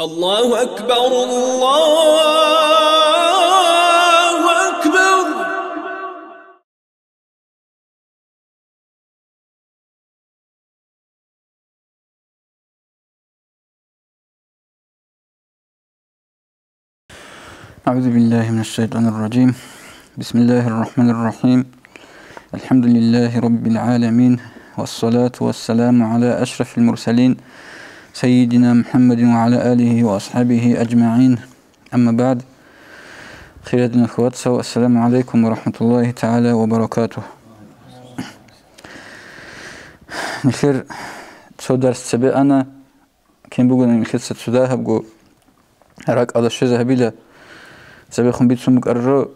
الله أكبر الله أكبر. أعوذ بالله من الشيطان الرجيم. بسم الله الرحمن الرحيم. الحمد لله رب العالمين، والصلاة والسلام على أشرف المرسلين سيدنا محمد وعلى آله وأصحابه أجمعين. أما بعد، خيراتنا الأخوات، السلام عليكم ورحمة الله تعالى وبركاته. نخير تودر السبب أنا كم بقول نخير ستسوداها بقول راك على الشيء ذهبيله سبيخون بيتسون مقرر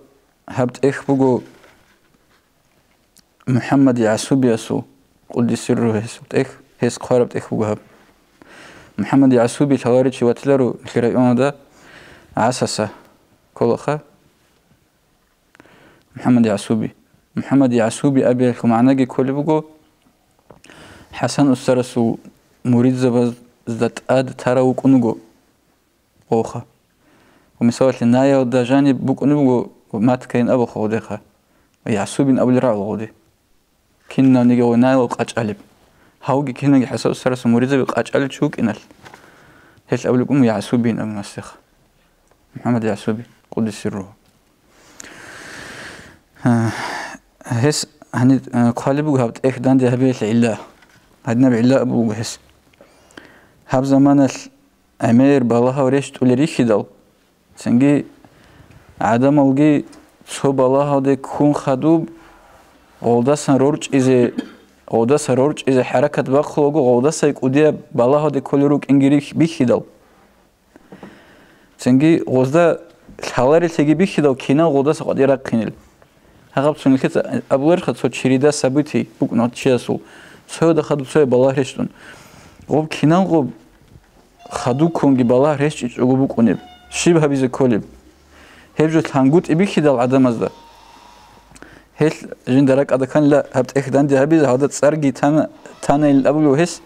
هبت إخ بقول محمد يعسوب يسوع قل سره هسبت إخ هس قاربت إخ بقول محمد يعسوبي ثوارد شو وتلرو خيرون ده عساسة كلخة محمد يعسوبي أبي الخمعناجي كل بقول حسن أسترسو مريد زبز اد ترى وكنجو أوخه ومسوات النايا ودجاني بكنجو ما تكين أبو خودخه يعسوبين أبو الرع غودي كنا نيجو نايا وقاج هاوجي كنا حسن أسترسو مريد زبز قاج شوك إنال هيش أقول لكم يعسوبين أبو مسخ محمد يعسوبي قدس سره هس هني قالبو هبت إخ دان دي هبيل الله هدنا بعلا أبو هس هب زمان الأمير بالله وريش تقول ريخي دل سنجي عدم الجي سو بالله ده كون خدوب غلدا سرورج إذا حركة بخلوجو غلدا سيك وديه بالله ده كل روك إنجريك بيخي دل سنجي غزدا الحوار تيجي بيخي دل كينا غلدا سقدير قينل هقب سنلكت أبغر خد صوت شريدة سبتي بوك ناتشياسو سو ده خدو سو بالله ريشتون غب كينا غب خدو كونجي بالله ريش يجوبو كونيب شبه بيز كوليب هبجو تانغوت إبيخي دل عدم أزدا هل جندرك أدكان لا هبت إخدان دي هبيز هذا تسرقي تانا الأبلو هس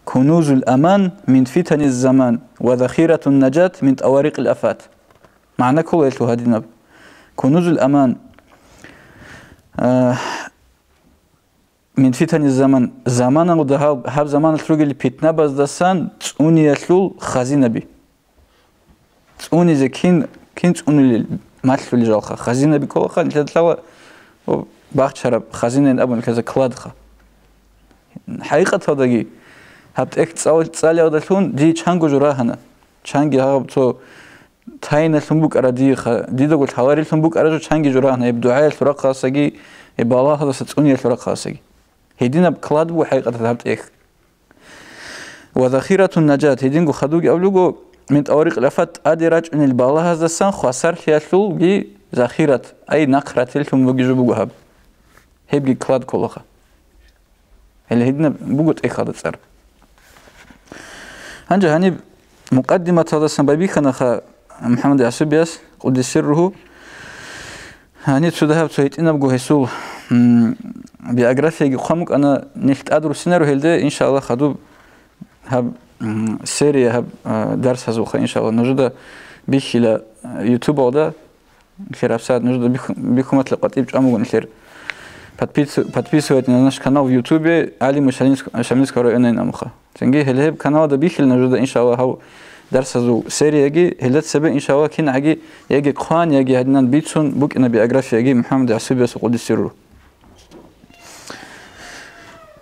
كنوز الأمان من فتن الزمان وذخيرة النجاة من طوارق الأفات معنى كله يلتو هذه نب كنوز الأمان من فتن الزمان زمانا وده هب زمان التروج اللي بيتنا بس دسان توني يسلول خزينة بي توني زي كين توني المثل اللي جالخه خزينة بي كل خان تلاقوا باخت شرب خزينة أبون كذا كلادخه حقيقة هذا جي هبت إخت سالي هذا لون دي شانجو جراهنا شانجي هابتو تاين الثنبوك أرادي دي ده قلت حواري الثنبوك أرادو شانجي جراهنا يبدعاء الفرق خاصة يبالله هذا ستوني الفرق خاصة هيدينا بكلاد بو حقيقة هبت إخ وذخيرة النجاة هيدينكو خدوك أولوكو من طوارق الأفات أدراج أن البالله هذا سان خسر خيالو جي ذخيرة أي نقرة تلهم وجيجو بوجهب هيبجي كلاد كلها اللي هيدنا بوجود إخ هذا صار هنجا هني مقدمة هذا السببي خنا محمد يعسوبياس قدس سره هني تسودها بتويت إن بجو هسول بيأجرافي قامك أنا نلت أدرس سيناريو هيلده إن شاء الله خدوب هب سيريا هب درس هزوخه إن شاء الله نجده بيخلا يوتيوب هذا خير أفساد نجده بيكم أطلقت إبج أمون خير подписывать на наш канал в YouTube Али Мушалинск района Намуха. Тенги хелеб канал да бихил нажуда иншаллах хау درس هذو سيري يجي هلت سبب إن شاء الله كين عجي يجي قوان يجي هدنا بيتسون بوك إن بيأجرف يجي محمد يعسوبي سقود السر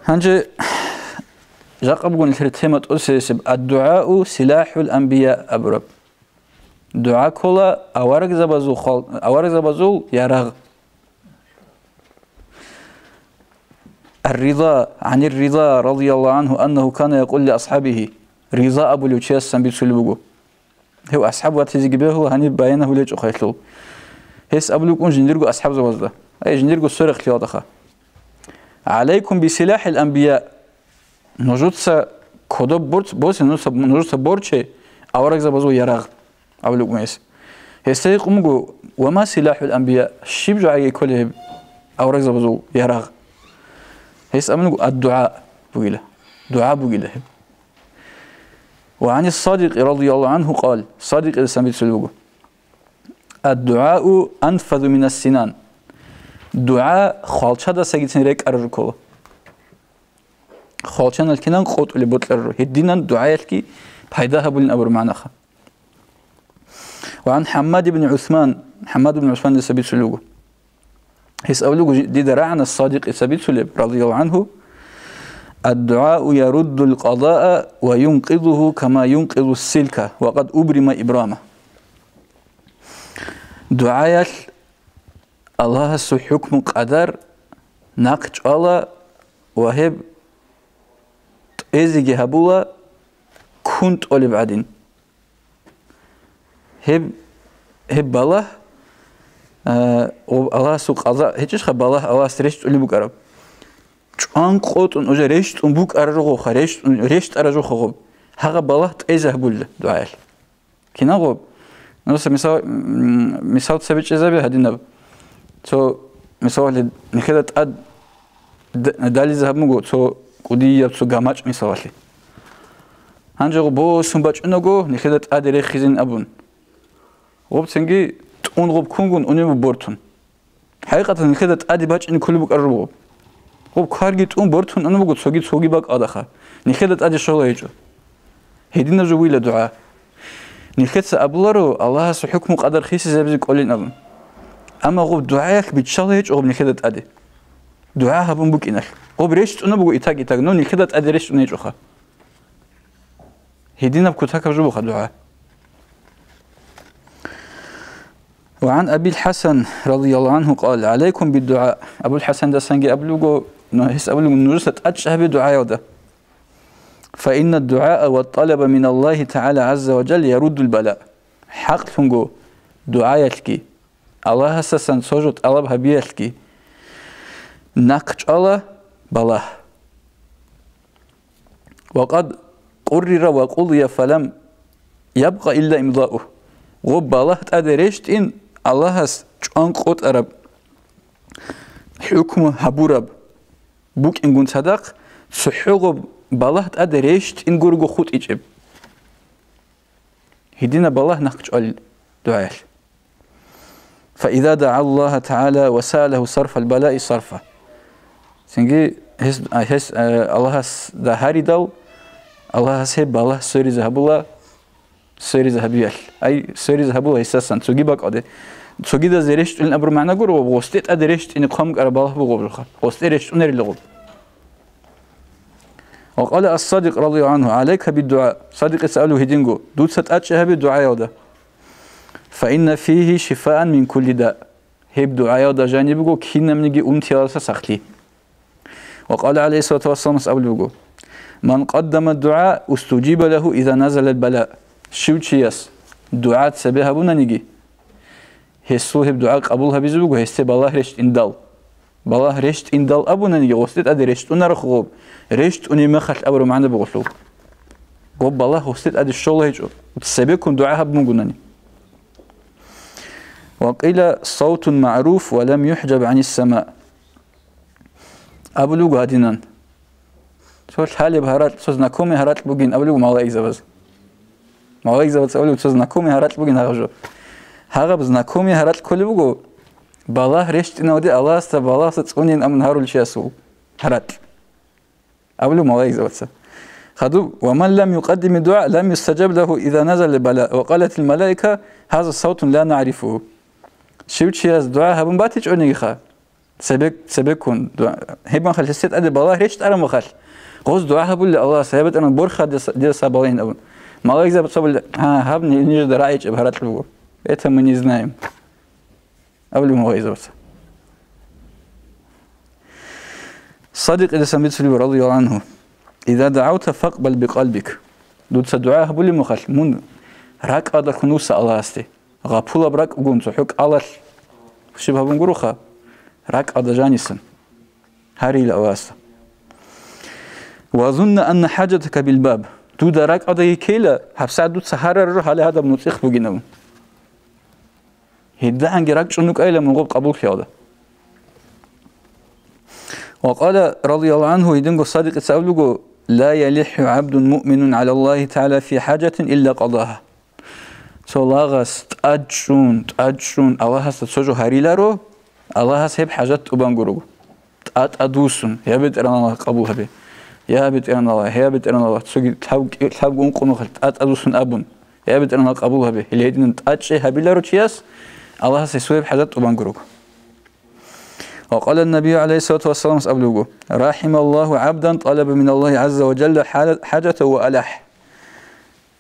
هنجي جاقب قول الهرتيمة أسس الدعاء سلاح الأنبياء أبرب دعاء كلا أورق زبازو يرغ الرضا عن الرضا رضي الله عنه أنه كان يقول لأصحابه رضا أبو لوتشيس سنبيت سلبوجو هو أصحاب واتزي جبهه هني بيانه ليش أخيلو هس أبو لوكون جندرجو أصحاب زوجته أي جندرجو سرق خياطخه عليكم بسلاح الأنبياء نجود س كدوب بورت بوس نجود س بورتشي أورق زبازو يرغ أبو لوكون هس يقوموا وما سلاح الأنبياء شيبجو عي كله أورق زبازو يرغ هس أمنو الدعاء بقيله دعاء بقيله وعن الصادق رضي الله عنه قال صادق سميت سلوغو الدعاء أنفذ من السنان دعاء خالشة دا سيجتن ريك أرجوكو خالشان الكنان قوت اللي بطلر هدينا دعاء الكي بحيداها بلن أبر معناها وعن حماد بن عثمان دا سبيت سلوغو هس أولوغو دي درعنا الصادق سبيت سلوغو رضي الله عنه الدعاء يرد القضاء وينقذه كما ينقذ السلك وقد أبرم إبرامه دعاء الله سو حكم قدر ناقش الله وهب إزيجي هبولا كنت أولي بعدين هب بالله الله سو قضاء هيجش خب الله سرشت أولي بقرب چون قوتون اوجه رشت اون بوک ارجو خو رشت ارجو خو هغه بالله تیزه بوله دعای کینا خو نوسه مثال سبب چیزا به هدینه تو مثال نخدت اد دالی ذهب مگو تو قدی یا تو گامچ مثالی هنجا بو سون بچ اونگو نخدت اد رخیزین ابون خوب سنگی اون خوب کنگون اونی بورتون حقیقتا نخدت ادی بچ این کلی بوک ارجو خب کارگیت اون برتون اونو بگو سوگی باک آدخه نخدت ادی شغل ایجو هدینا جو ویل دعا نخدت ابلا رو الله سو حکم قدر خیسی زبزی کولین ابن اما خب دعایک بیت شغل ایج خب نخدت ادی دعا هبون بوک اینک خب رشت اونو بگو ایتاگ نو نخدت ادی رشت اون ایجو خه هدینا بکوتاک جو بخه دعا وعن أبي الحسن رضي الله عنه قال عليكم بالدعاء أبو الحسن ده سنجي أبلغو نحس أبلغو نورسة أتشه بدعاء وده فإن الدعاء والطلب من الله تعالى عز وجل يرد البلاء حق فنجو دعاء الله سسن سوجت الله بهبيلكي نقش الله بلاه وقد قرر وقضي فلم يبقى إلا إمضاؤه وبالله تأدرشت إن الله هس چون قط عرب حكم هبورب بوك إنجون صدق سحوق بالله تأدرشت إن جورجو خود إجب هدينا بالله نخش على دعاء فإذا دعا الله تعالى وسأله صرف البلاء صرفه سنجي هس الله هس ده هاري دال الله هس هب بالله سوري ذهبولا سوري ذهبيال أي سوري ذهبولا أساسا سوجي باك أده سوجي ده زرشت إن أبر معنا جرو وغستت أدرشت إن قام قربالله بقبرخه وغسترشت أنري اللغب وقال الصادق رضي عنه عليك بالدعاء صادق سأله هدينجو دود ستأتشه بالدعاء يوده فإن فيه شفاء من كل داء هب دعاء يوده جانبه كينا منجي أمتيال سخلي وقال عليه الصلاة والسلام أبلغو من قدم الدعاء استجيب له إذا نزل البلاء شو تشيس دعاء سبيها بنا نيجي هسو هب دعاء قبولها بيزبو هستي بالله رشت إندال بالله رشت إندال أبونا نيجي وستت أدي رشت ونرخوب رشت أني مخل أبرو معنا بغسلو قب بالله وستت أدي الشغل هيجو وتسبيكم دعاء بمجنني وقيل صوت معروف ولم يحجب عن السماء أبلغ هادينان شوش حالي بهارات سوز نكومي هارات بوجين أبلغ مالا إيزابز مالا إيزابز أبلغ سوز نكومي هارات بوجين هاجو هاجا بز نكومي هارات كل بوجو بالله رشت نودي الله است بالله ستقولين أمن هارول شياسو هارات أبلغ مالا إيزابز خدو ومن لم يقدم الدعاء لم يستجب له إذا نزل البلاء وقالت الملائكة هذا الصوت لا نعرفه شو تشياس دعاء هبن باتج أنيخا سبكون هبن خل الست أدي بالله رشت أنا مخل قوس دعاء هبول الله سبت أنا برخة دي سبالين أبن ما لقى زبط سبل ها هبني نيجي دراعيج بهارات لوجو إتهم من يزنايم قبل ما هو يزبط صديق إذا سميت سليم رضي الله عنه إذا دعوت فاقبل بقلبك دود سدعاء هبول مخل من راك أدا كنوس الله استي غابولا براك أقوم تحك الله شبه بنقروخا راك أدا جانيسن هاري لأواسا وأظن أن حاجتك بالباب دود راك أدا يكيلا حبسا دود سهارة الروح على هذا بنطيخ بجنبه هيدا عنك راك شنوك أيلا من غب قبول خياده وقال رضي الله عنه يدنقو الصادق سأولوغو لا يلح عبد مؤمن على الله تعالى في حاجة إلا قضاها. صلاغس تأجون الله ستسوجو هاريلارو الله سيب حاجات أبانغورو أدوسون يا بيت أنا الله قبولها به يا بيت أنا الله يا بيت أنا الله تسوي تحب أنقنو خلت أدوسون أبون يا بيت أنا الله قبولها به اللي يدين تأجي هابيلارو تياس الله سيسوي حاجات أبانغورو. وقال النبي عليه الصلاة والسلام أبلغه رحم الله عبدا طلب من الله عز وجل حاجته وألح.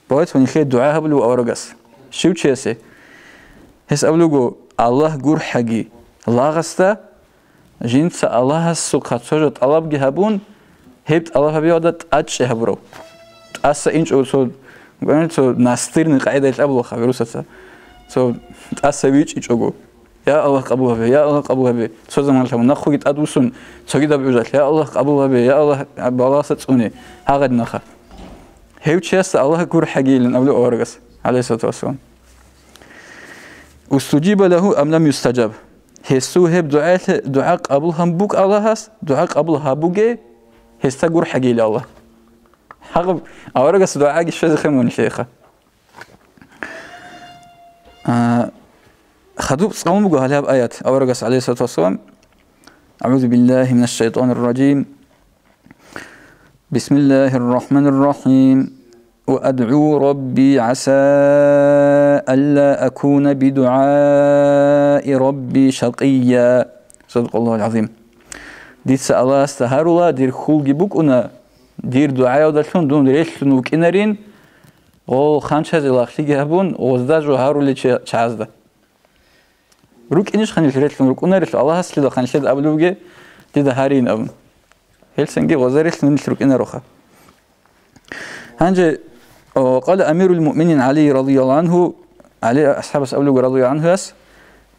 بويت ونخيل دعاء هبلو أورغس شو تشيسي هس أبلغه الله جور حقي الله غستا جنس الله السقط سجد الله بجهبون هبت الله بيودت أتش هبرو تأسى إنش أو صود قلنا صود ناستيرن قاعدة الأبلغ خبروسة صود تأسى بيج إيش أقول يا الله قبولها به يا الله قبولها به صود زمان لهم نخوجت أدوسون صجد بيوجد يا الله قبولها به يا الله بالله ستسوني هاقد نخا هيو تشيس الله جور حقي لن أبلغ أورغس عليه الصلاة والسلام. واستجيب له أم لم يستجب هسو هب دعاء قبولهم بوك الله هس دعاء قبولها بوجي هستا جور حقي لله حقب أورغس دعاء الشيخ خمون شيخه خدوب صوم بقول هذه آيات أورغس عليه الصلاة والسلام أعوذ بالله من الشيطان الرجيم بسم الله الرحمن الرحيم وأدعو ربي عسى ألا أكون بدعاء ربي شقيا. صدق الله العظيم. ديت الله استهار الله دير خلق بوك أنا دير دعاء ودلشون دون ريشلون وكنارين أو خانش هذا الأخلاق يهبون وزدا جوهارو اللي شازده. روك إنش خانيل ريشلون روك أنا ريش الله سليدا خانش هذا أبلوجي ديدا هارين أبن. هلسنجي وزاريشلون نشروك إنا روخا. هنجي قال أمير المؤمنين علي رضي الله عنه علي أصحاب أبلغ رضي الله عنه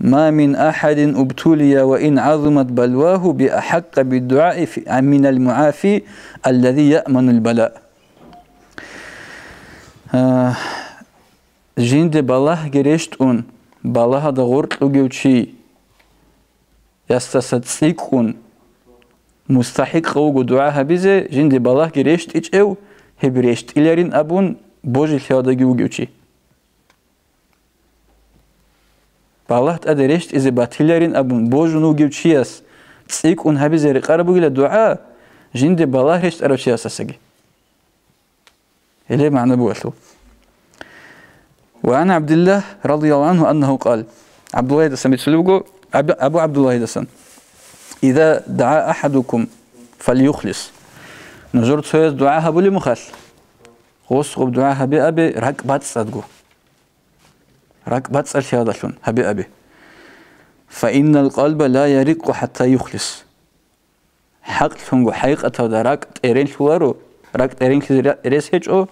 ما من أحد ابتلي وإن عظمت بلواه بأحق بالدعاء من المعافي الذي يأمن البلاء. جند بالله جريشتون بالله دغورت لجوشي يستسدسيكون مستحق قوغو دعاء بيزه جند بالله جريشت إيش هبريشت إليرين أبون بوجي الحيادة جوجوشي. بالله تأدريشت إذا باتيليرين أبون بوجو نوجوشياس تسيك أن هبي زي قربوا إلى دعاء جند بالله ريشت أروشياس أسجي. إليه معنى بوالو. وعن عبد الله رضي الله عنه أنه قال عبد الله دسم يتسلوجو أبو عبد الله دسم إذا دعا أحدكم فليخلص. نزورت سويس دعاء هبولي مخال غوص دعاء هبي أبي ركبات صدقو ركبات الشهادة هبي أبي فإن القلب لا يرق حتى يخلص حق تنجو حقيقة هذا راك تيرين شوارو راك تيرين ريس هيجو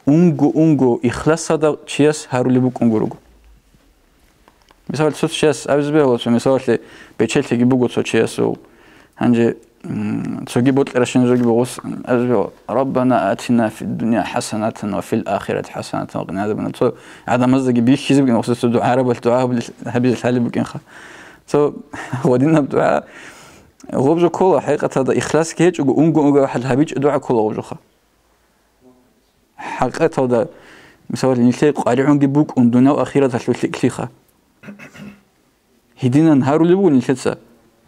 أنجو إخلاص هذا شيء هارولي بوك أنجو مثال صوت شيء أبزبه ولا مثال بيتشل تيجي بوجو صوت شيء سو هنجي تسوي بوت رشين زوجي بغص أزبي ربنا آتنا في الدنيا حسنة وفي الآخرة حسنة وقنا عذاب النار. تو هذا مزج بيش كذب كنا وصلت الدعاء رب الدعاء هبي الحالي بكين خا. تو هو دينا بدعاء غوبجو كله حقيقة هذا إخلاص كيج وأنجو واحد هبيج دعاء كله غوبجو خا. حقيقة هذا مثال نشيء قارعون جبوك أندنا وآخرة تشوي كليخا. هدينا نهار اللي نشيء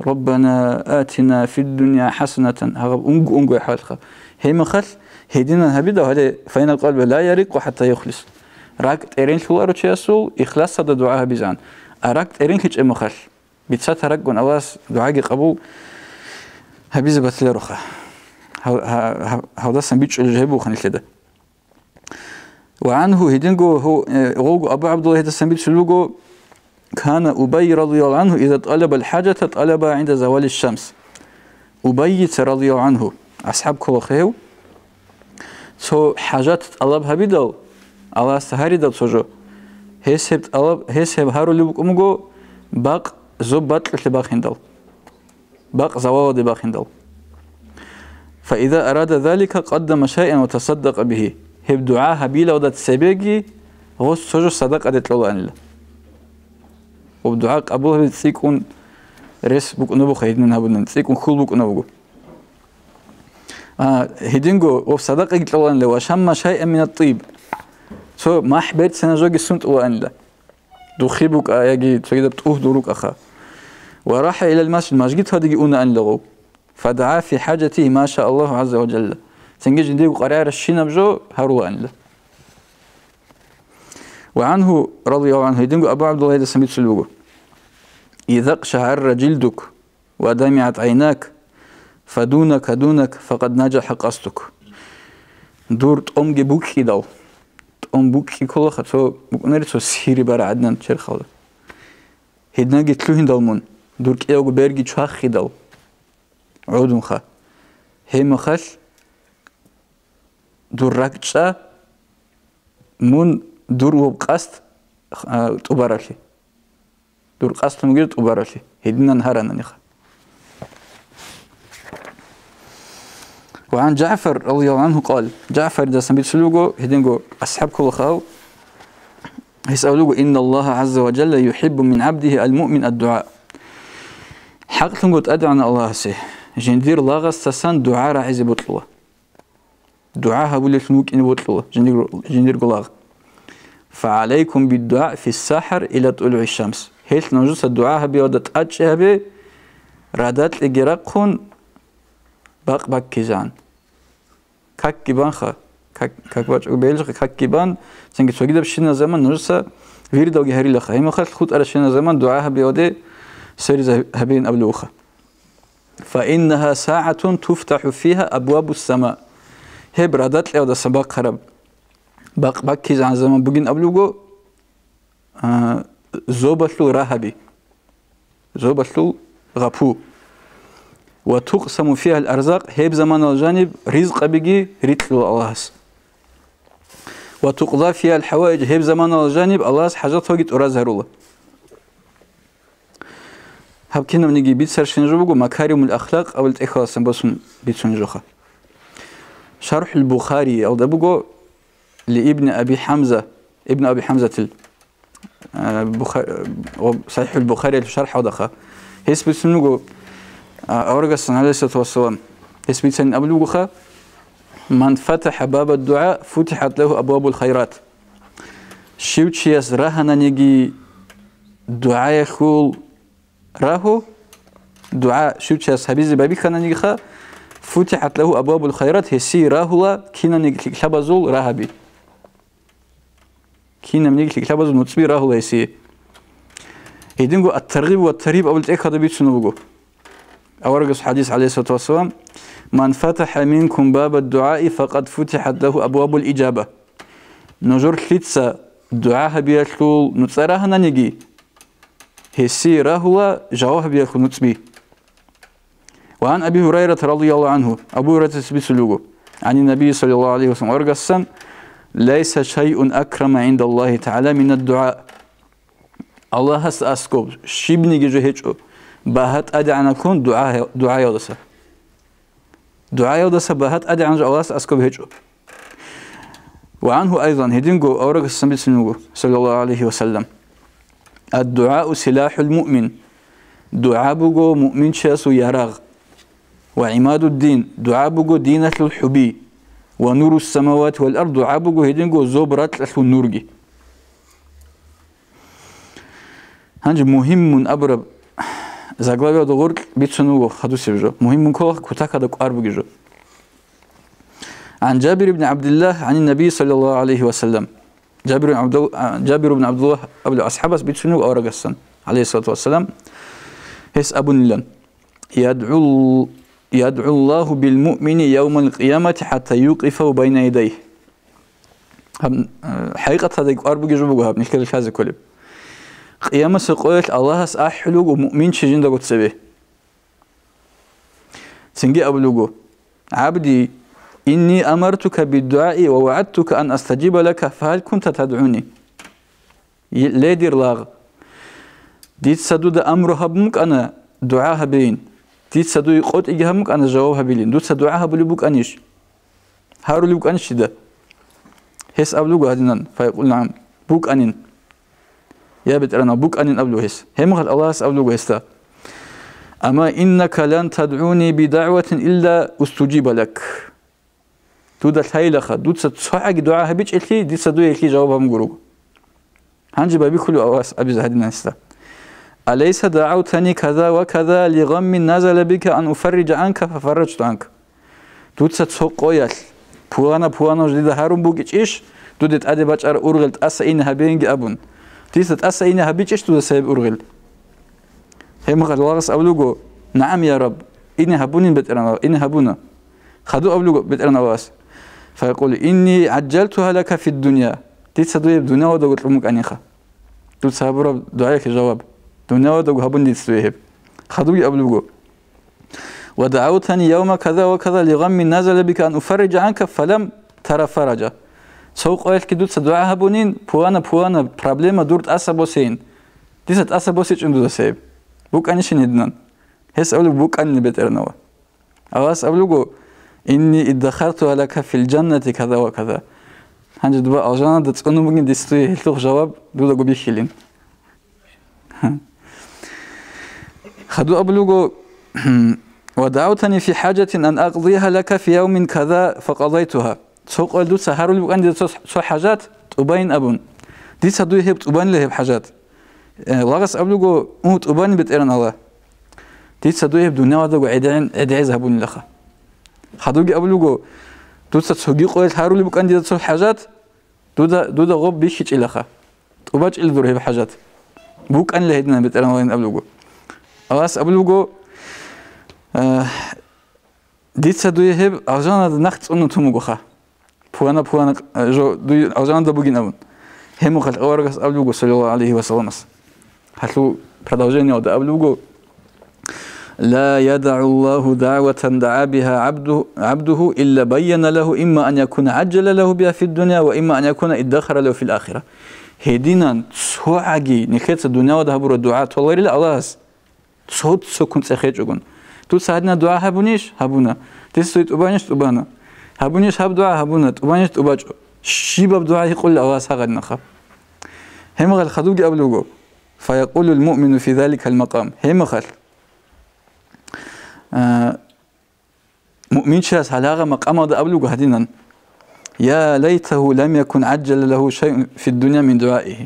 ربنا آتنا في الدنيا حسنة هذا أنجو حالخا هي مخل هدينا هبيدا هذا فإن القلب لا يرق حتى يخلص راك تيرين شو أروتش يسوع إخلاص هذا دعاء بيزان أراك تيرين كيش مخل بيتسات رجون أواس دعاء قبول هبيز بتلي رخا هذا سنبيتش الجهبو خن كده وعنه هدينجو هو أبو عبد الله هذا سنبيتش لوجو كان أبي رضي الله عنه إذا طلب الحاجة طلب عند زوال الشمس أبي رضي الله عنه أصحاب كل خيو سو حاجات طلبها بدل الله سهري دل سجو هسب هارو اللي بقومجو باق زبط اللي باخندل باق زوال اللي باخندل فإذا أراد ذلك قدم شيئا وتصدق به هب دعاء هبيلا ودت سبيجي هو سجو صدق أدت الله أن وبدعاء قبولها بتسيكون ريس بوك نبو خيدنا نبو نسيكون خول بوك نبو هيدينغو وصدق يقولون له وشم شيئا من الطيب سو ما حبيت سنجوجي سنت وان لا دخيبك يجي تريد بتوه دورك أخا وراح إلى المسجد مسجد هذا يقولون أن لغو فدعا في حاجته ما شاء الله عز وجل تنجي جديق قرار الشين بجو هروا أن له وعنه رضي الله عنه يدنقو أبو عبد الله هذا سميت سلوغو إذا قشعر جلدك ودمعت عيناك فدونك فقد نجح قصدك دورت أمجي بوكي دو أم بوكي كله خطو نريتو سيري برا عدنا تشير خاله هيدناجي تلوهن دالمون دورك إيوغو بيرجي تشاخي دال عودون خا هيما خش دور راكتشا مون دور وبقاست تبارشي دور قاست مجرد تبارشي هيدنا نهارنا نخا وعن جعفر رضي الله عنه قال جعفر ده سميت سلوغو هيدنغو أصحاب كل خاو يسألوه إن الله عز وجل يحب من عبده المؤمن الدعاء حق تنقل أدعنا الله سيه جندير لاغس تسان دعاء راعي بطلوه دعاء هبولي فنوك إن بطلوه جندير قلاغ فعليكم بالدعاء في الساحر إلى طلوع الشمس هيت نجوس الدعاء بيودة أجه بي رادات لجراقون باق كيزان كاك كيبان خا كاك باج وبيلج كاك كيبان سنجي تواجد بشينا زمان نجوسا غير دوجي هري لخا هما خل خود على شينا زمان دعاء بيودة سير هبين أبلوخا فإنها ساعة تفتح فيها أبواب السماء هي برادات لأودا سباق خرب باق كيزان زمان بقين أبلوغو زوبتلو راهبي زوبتلو غابو وتقسم فيها الأرزاق هيب زمان الجانب رزق بيجي ريتلو الله وتقضى فيها الحوائج هيب زمان الجانب الله حاجات وقت أرازها الله هب كنا بنيجي بيت سرشنجوجو مكارم الأخلاق أو الإخلاص بسم بيت سنجوخا شرح البخاري أو دبوجو لابن أبي حمزة ابن أبي حمزة صحيح البخاري شرح ودخا هيس بسنجو أورجس عليه الصلاة والسلام هيس بيتسن أبلوخا من فتح باب الدعاء فتحت له أبواب الخيرات شيوتشيس راهنا نيجي دعاء خول راهو دعاء شوتشاس حبيزي بابي خانا نيجي فتحت له أبواب الخيرات هسي راهو كينا نيجي كلابزول راهبي كينا نيجي كلابزول نتسبي راهو هسي هيدينغو الترغيب والترهيب أول تأك هذا بيت سنوبغو أورجس حديث عليه الصلاة والسلام من فتح منكم باب الدعاء فقد فتحت له أبواب الإجابة نجور لتسا دعاء بيتلو نتسراها نيجي هسي راهو جواه بيتلو نتسبي وعن أبي هريرة رضي الله عنه أبو هريرة سبيسلوغو عن النبي صلى الله عليه وسلم أورجسا ليس شيء أكرم عند الله تعالى من الدعاء الله هس أسكوب شيبني جهيجو باهت أدعنا كون دعاء يودسا دعاء يودسا باهت أدعنا الله أسكوب هيجو وعنه أيضا هدينغو أورجس سبيسلوغو صلى الله عليه وسلم الدعاء سلاح المؤمن دعاء بوغو مؤمن شاسو يراغ وعماد الدين دعاء بوغو دينة الحبي ونور السماوات والأرض دعاء بوغو هيدنغو زوبرات لسو النورجي هنج مهم من أبرب زاغلابيا دغور بيتسنوغو خدو سيبجو مهم من كل كتاكا دكو أربجو عن جابر بن عبد الله عن النبي صلى الله عليه وسلم جابر بن عبد الله أبو أصحابه بيتسنوغ أورغسن عليه الصلاة والسلام هس أبو نلن يدعو الله بالمؤمن يوم القيامة حتى يوقفه بين يديه حقيقة هذا أربع جوابه هب نحكي هذا كله قيامة سقوط الله سأحلو ومؤمن شجين دقت سبيه سنجي أبلغو عبدي إني أمرتك بالدعاء ووعدتك أن أستجيب لك فهل كنت تدعوني لا دير لاغ ديت سدود أمرها بمك أنا دعاها بين ديت سدود يقود إجهمك أنا جوابها بلين دوت سدعاها بلبوك أنيش هارو لبوك أنيش ده هس أبلغو هدنان فيقول نعم بوك أنين يا بترنا بوك أنين أبلغو هس هم قال الله هس أبلغو هستا أما إنك لن تدعوني بدعوة إلا أستجيب لك دودا ثايلخا دوتس تصحى دعاء بيج إلي دي صدوي إلي جوابهم جروب هنجي بابي كل أواس أبي زهد ناستا أليس دعوتني كذا وكذا لغم نزل بك أن أفرج عنك ففرجت عنك دوتس تصقويال بوانا جديد هارون بوجيش إيش دودت أدي بشر أورغلت أسئين هبينج أبون تيست أسئين هبيج إيش دودا سبب أورغل هم خلاص أبلغو نعم يا رب إني هبوني بترنا إني هبونا خدوا أبلغو بترنا واس فيقول إني عجلتها لك في الدنيا تيتصدوي الدنيا ودا قلت لهم أنيخا تتصابر دعائك جواب الدنيا ودا هبون تيتصويه خدوا أبلغو ودعوتني يوم كذا وكذا لغم نزل بك أن أفرج عنك فلم ترى فرجا سوق قال كدوت سدعاء هبونين بوانا بروبليما دورت أسبوسين تيست أسبوسيج عندو سيب بوك أنيش ندنان هس أقول بوك أني بترنوا أواس أقوله إني ادخرتها لك في الجنة كذا وكذا هنجد بقى أجانا دتقنوا ممكن دستوي هلتوخ جواب دودا قبي خلين خدوا أقوله ودعوتني في حاجة أن أقضيها لك في يوم كذا فقضيتها سوق قال دوت سهروا لي بقى سو حاجات تبين أبون دي سدوي هب تبين له حاجات لغس أقوله تبين بترن الله دي سدوي هب دنيا ودا قاعدين عدعي ذهبون لخا خدوجي أبلغو دودا تسوقي قويل هارو اللي بكان دي حاجات دودا غوب بيشيج إلخا وباج إلدور هي بحاجات بوك أن لهدنا بترنا وين أبلغو أواس أبلغو دي تسدوي هب أجانا نخت أنو تموجو خا بوانا جو دوي أجانا دبوجين أبون هم خل أورجس أبلغو صلى الله عليه وسلم هلو بدوجين يود أبلغو لا يدع الله دعوة دعا بها عبده إلا بين له إما أن يكون عجل له بها في الدنيا وإما أن يكون ادخر له في الآخرة هدينا تسوعجي نخيت الدنيا وذهبوا الدعاء والله لا الله تصوت سكون سخيجون تساعدنا دعاء هبونيش هبونا تسويت أبانيش أبانا هبونيش هب دعاء هبونا أبانيش أباج شيباب دعاء يقول الله ساعد نخا هم غل خدوج أبلغو فيقول المؤمن في ذلك المقام هم خل مؤمن شاس هلاغا مقام هذا أبلغ هدينا يا ليته لم يكن عجل له شيء في الدنيا من دعائه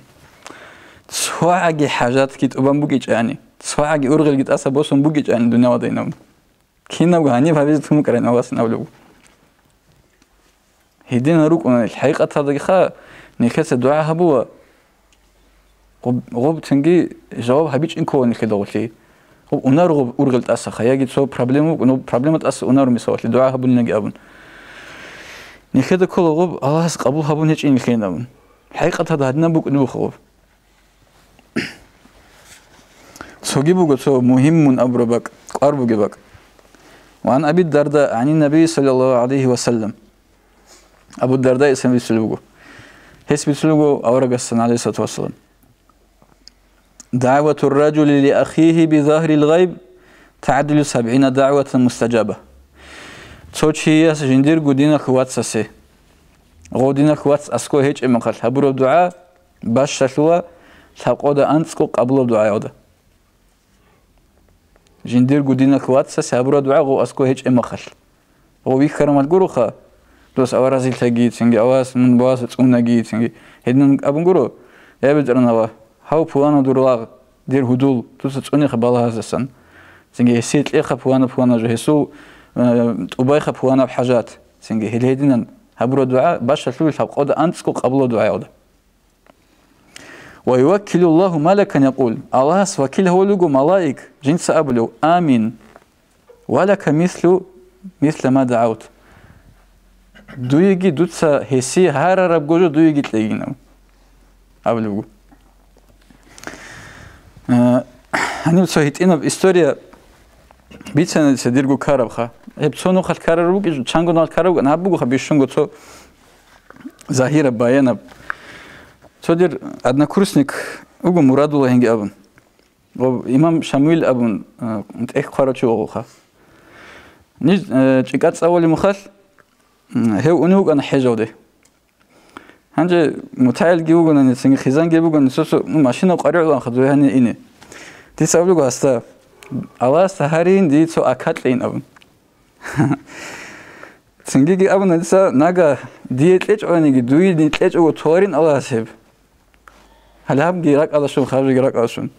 تسواعي حاجات كيت أبان بوجيج يعني تسواعي أرغل كيت أسا بوسن بوجيج يعني الدنيا ودينهم كينا وغاني بهذه كرين أواسن أبلغ هدينا روك الحقيقة هذا خا نكاس الدعاء هبوا غوب تنجي جواب هبيج إنكو نكدوغلي ونار أورغلت أسا خياجي تسوي بروبلم أسا ونار مسوات الدعاء هبون نجي أبون نكده كل غوب الله قبول هبون هيك إن خين أبون حقيقة هذا هدنا بوك نبوخ غوب سوجي بوك سو مهم من أبربك قرب جبك وعن أبي الدرداء عن النبي صلى الله عليه وسلم أبو الدرداء اسمه بيسلوجو هس بيسلوجو أورج السنة عليه الصلاة والسلام دعوة الرجل لأخيه بظاهر الغيب تعدل 70 دعوة مستجابة توشي ياس جندير قدينا خوات سسي غودينا خوات أسكو هيج إمقال هبرو دعاء باش شلوا تقود أنسكو قبل دعاء يودا جندير قدينا خوات سسي هبرو دعاء غو أسكو هيج إمقال غو بيكرم القروخة دوس أورازيل تجيد سنجي أواس من باس تقوم نجيد سنجي هدنا أبن قرو يابدرنا واه هاو بوانا دورلاغ دير هدول تسوني خبالها هذا السن سنجي سيت ليخ بوانا جهسو أبايخ بوانا بحاجات سنجي هلهدينا هبرو دعاء باش تلوي الحقود أنتسكو قبل دعاء يودا ويوكل الله ملكا يقول الله وكيل هو لغو ملائك جنس أبلو آمين ولك مثل ما دعوت دويجي دوتسا هسي هارا رب جوجو دويجي تلاقينا أبلو هني سويتينا بإستوريا بيتنا سديرجو كارب خا هبصونو خال كارب بيجو تشانجو نال كارب أنا هبوجو خبيشونجو تو ظاهرة باينة تودير عندنا كورسنيك وجو مراد الله هنجي أبن وإمام شامويل أبن متأخر خارجو خا نيج تجيكات أول مخال هو أنو أنا حجودي هنجي متعال جيبوجو نسنج خزان جيبوجو نسوسو ماشينا قارئ الله خذوها هني إني تسألوجو هستا الله سهرين دي تو أكاد لين أبن цинги абна диса нага диетлеч ойниги дуи диетлеч ого торин аласеб халаб гирак алашун хавж гирак алашун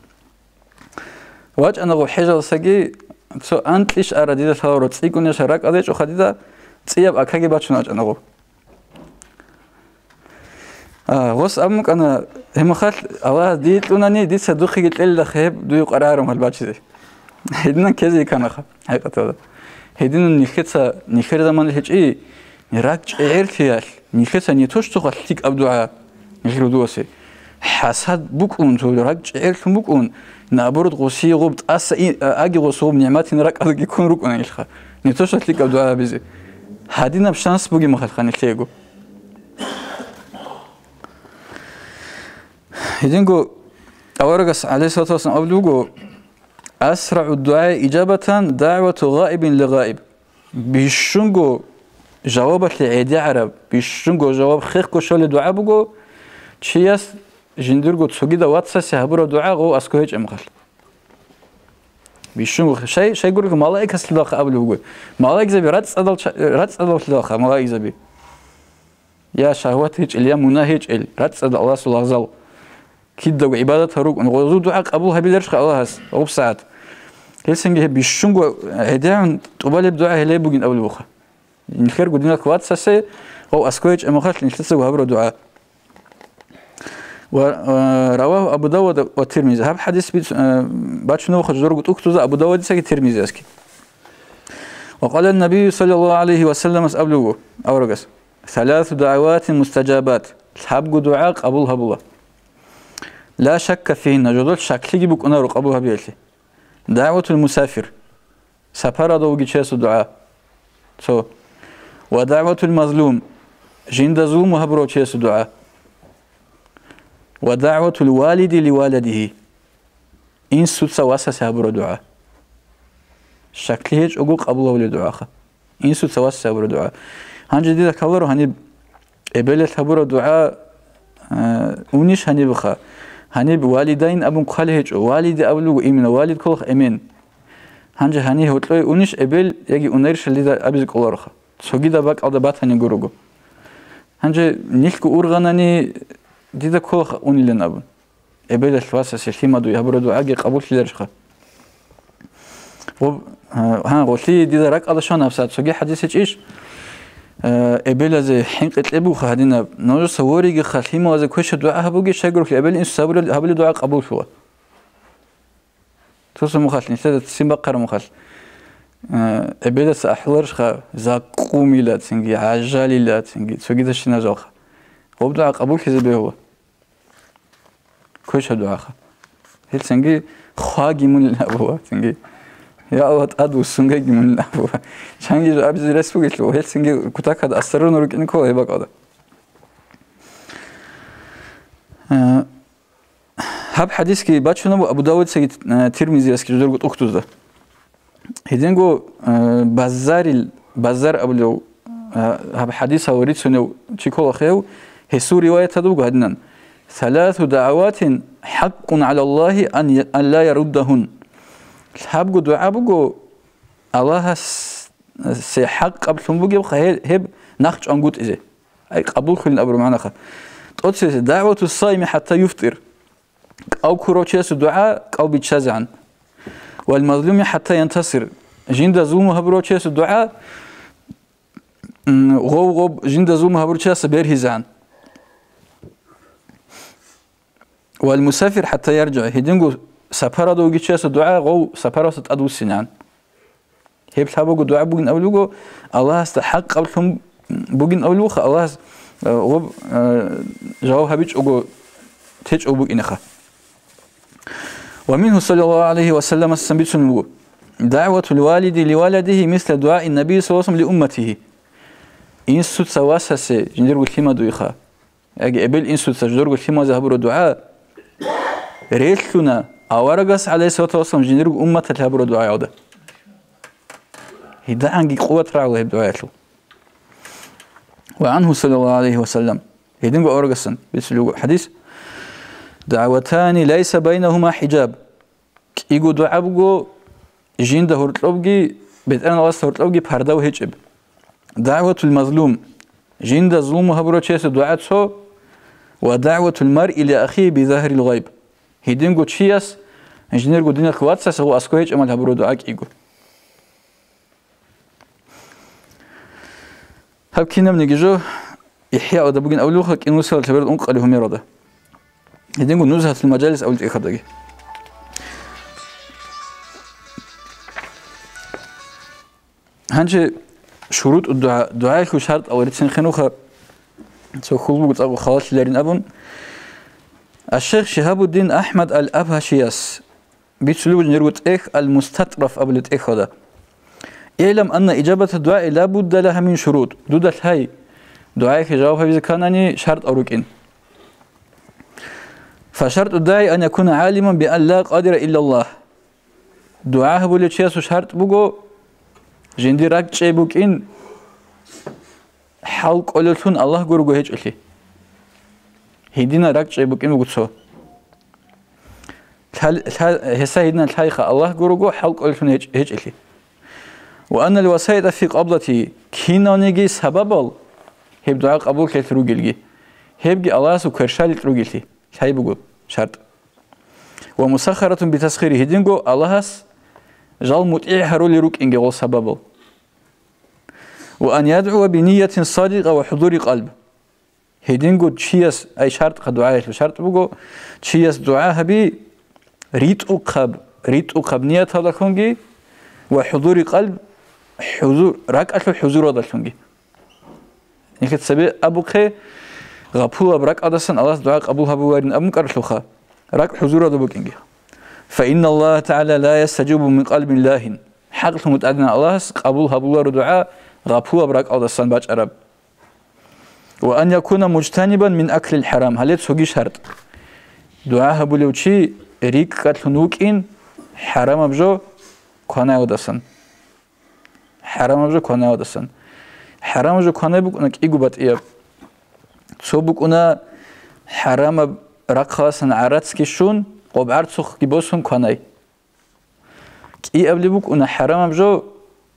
вач анагу хежал саги цо антлиш арадида савро цикуне шарак алеч охадида цияб акаги бачуна анагу غوس أمك أنا هم خال الله ديت لوناني ديت صدوقي قلت إلا خيب دوي قرارهم هالباتشي هيدنا كذي كان خا حقيقة هيدنا نخير زمان الهج إيه نراك عير فيال نخير نيتوش تقول تيك أبدوعا نخير دوسي حسد بكون تو راك عير ثم بكون نابرد غوسي غوبت أجي غوسوب نعمات نراك أذا يكون ركون يلخا نيتوش تيك أبدوعا بيزي هادينا بشانس بوجي مخال خاني تيجو هيدينغو أورغس عليه الصلاة والسلام أبلغو أسرع الدعاء إجابة دعوة غائب لغائب بيشونغو جواب لعيدي عرب بيشونغو جواب خيخ كوشول دعاء بغو تشياس جندرغو تسوغيدا واتساسي هبرو دعاء غو أسكو هيج أمخال بيشونغو شيء يقولك ملايك سلاخ أبلغو ملايك زبي راتس أدل سلاخ ملايك زبي يا شهوات هيج إل يا منا هيج إل راتس أدل الله سلاخ زل كيدا وعبادة هروك نغوزو دعاء قبولها بيدرش الله هس غوب ساعات هلسنجي بيشونغو هداعن طبال بدعاء هلي بوجين أول بوخا نخير قدنا كوات ساسي أو أسكويج أمخاش نشتسو هبرو دعاء ورواه أبو داود والترمذي هذا حديث باتشنو خجرو تكتوز أبو داود سكي الترمذي أسكي وقال النبي صلى الله عليه وسلم أبلغه أورجس 3 دعوات مستجابات حبق دعاء قبولها بالله لا شك فيهن جدول شكلي بك أنا رقبوها بيلتي دعوة المسافر سفر دوغي تشيسو دعاء ودعوة المظلوم جند زوم وهبرو تشيسو دعاء ودعوة الوالد لوالده إن سوتسا واسس هبرو دعاء شكلي هيج أقول قبوله ولدعاء إن سوتسا واسس هبرو دعاء هنجي دي كولرو هني إبلت هبرو دعاء ونيش هني بخا هني بوالدين أبون خالهج والد أبلو إيمن والد كل إيمن هنجي هني هتلاقي ونيش إبل يجي أنيرش اللي ده أبيز كولارخ سوجي ده باك على بات هني جروجو هنجي نيلك أورغانني دي ده كل أنيلن أبون إبل الفاس سليم دو يهبرو دو عجي قبول شلرشخ ها قلتي دي ده راك على شان نفسه سوجي حديث إيش إبل زي حين قتلبو خادينا نوجو سووري خالهم وزي كوش دعاء هبوجي شجرك إبل إن سبب هبل دعاء قبول شو توصل مخال نسيت تسيم بقرة مخال إبل سأحضرش خا زاقومي لا تنجي عجالي لا تنجي سوجي ده شيء نجاخ هو دعاء قبول كذا به هو كوش دعاء خا هل تنجي خاجي من الأبوة تنجي يا الله أدو سنجي من الأبوة شانجي أبز رسبوجي لو هل سنجي كتاك هذا أسرون وركين كوه يبقى هذا هب حديث كي باتشونو أبو داود سجى ترمذي أسكي جدول قط أختوزه هيدينغو بازار أبو لو هب حديث هوريت سنو تشيكو خيو هسو رواية تدوق هدنان 3 دعوات حق على الله أن لا يردهن الحبق دعاء بقو الله سيحق قبل بقو هب نخج أنقود إزاي أي قبول خلين أبرو معنا خا تقصد دعوة الصائم حتى يفطر أو كروتشيس الدعاء أو بيتشازعن والمظلوم حتى ينتصر جند زوم هبروتشيس الدعاء غو جند زوم هبروتشيس بيرهزعن والمسافر حتى يرجع هيدينغو سفر دوغي تشيس الدعاء غو سفر وسط أدو السنان هيب تابوغو دعاء بوغن أولوغو الله استحق قبلهم بوغن أولوغو الله غو جواب هبيج أوغو تيج أوبوغ إنخا ومنه صلى الله عليه وسلم السنبيت سنبو دعوة الوالد لوالده مثل دعاء النبي صلى الله عليه وسلم لأمته إن سود سواسس جندر قلتما دويخا أجي أبل إن سود سجدر قلتما زهبر دعاء ريتلنا أورغس عليه الصلاة والسلام جندر أمة الهبر دعاء عودة هدا عنقي قوة رعوه بدعاء وعنه صلى الله عليه وسلم هدين أورغسن بسلوغ حديث دعوتان ليس بينهما حجاب يقول دعاء بقو جين ده هرتلوبجي بيتنا واسط هرتلوبجي بحرده وهجب دعوة المظلوم جند الظلم هبرو تشيس دعاء سو ودعوة المرء إلى أخيه بظاهر الغيب هيدين قد شياس انجنير قد دين الخواتسا سو أسكوهيج أمال هبرو دعاك إيقو هب كينا منيجو إحياء ودبوغين أولوخا كينو سوال تبرد أنق أليهم يرادا هيدين قد نزهة المجالس أولت إخداقي هنجي شروط الدعاء دعاء كو شرط أو ريتسين خنوخا سو خلو قد أبو خلاص لارين أبون الشيخ شهاب الدين أحمد الأبهشياس بيتسلو نيروت إخ المستطرف أبلت إخ هذا اعلم أن إجابة الدعاء لا بد لها من شروط دودت هاي دعاء جوابها إذا كان شرط أو ركن فشرط الداعي أن يكون عالما بأن لا قادر إلا الله دعاء بولي تشياس شرط بقو جندي راك شيء بوكين حلق قولتون الله قرقو هيج ألي هيدينا راك شيء بوكين بقصو هسا هيدنا الحقيقة الله قرقو حلق قولتون هيج ألي وأن الوسائط في قبضتي كينا نيجي سبب هيب دعاء قبول كيترو جلجي هيبجي الله سو كرشالي ترو جلتي هاي بقول شرط ومسخرة بتسخيره هيدينغو الله جال مطيع هرولي روك إنجي غول سببه وأن يدعو بنية صادقة وحضور قلب هيدينغو تشيس أي شرط قدعاء شرط بقو تشيس دعاء بي ريت أقب نية هذا كونجي وحضور قلب حضور راك حضور هذا كونجي نكت سبي أبوكي غبوه برك أدسن الله دعاء قبولها بوارين أبوك أرشلوخا راك حضور هذا بوكينجي فإن الله تعالى لا يستجيب من قلب الله حق متأذن الله قبولها بوار دعاء غبوه برك أدسن باج عرب وأن يكون مجتنبا من أكل الحرام هل تسوقي شرط دعاء بولوشي ريك قتلنوك إن حرام بجو كنا ودسن حرام بجو كنا ودسن حرام بجو كنا بكونك إيجو بات إياب صوبك أنا حرام رقصن عرض كيشون وبعرض سخ كيبوسون كناي كي قبل بك أنا حرام بجو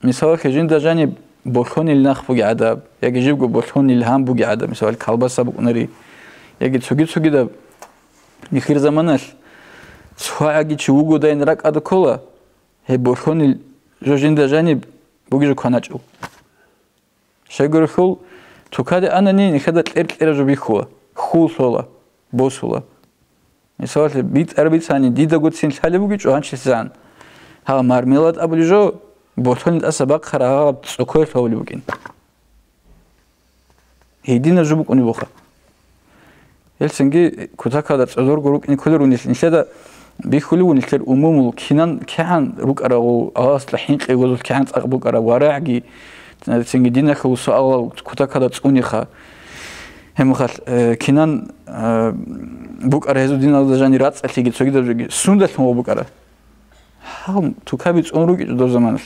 مثال كجين دجاني بولخون النخ بوجي عذاب يجي جيب بولخون الهم بوجي عذاب مثال كلبس بك أنا ري يجي تسوقي ده نخير زمانش سواء يجي شو ده إن رك هذا كله هي بولخون الجين دجاني بوجي جو كناجو شجر خول تو كده أنا نخدت الإرج بيخوا خول صلا بوصلا مثال بيت عربي ثاني ديدا قد سين حاله بوجي جو هنش زان ها مارميلات أبو جو بوتون الأسباق خرها سكوي فاولي بوجين هيدينا جبوك أني بخا يلسنجي كتاك هذا تصدر جروك إن كل رونيش نشدا بيخلو ونشتر أموم كينان كان روك أراو أصل حين قيوز كان أقبوك أراو وراعي تنجي دينا خو سؤال كتاك هذا تصوني خا هم خال كينان بوك أرهزو دينا دجاني رات أتيجي تسوي دجاجي سندل هم بوك أره هم تكابيت أمروك دو زمانش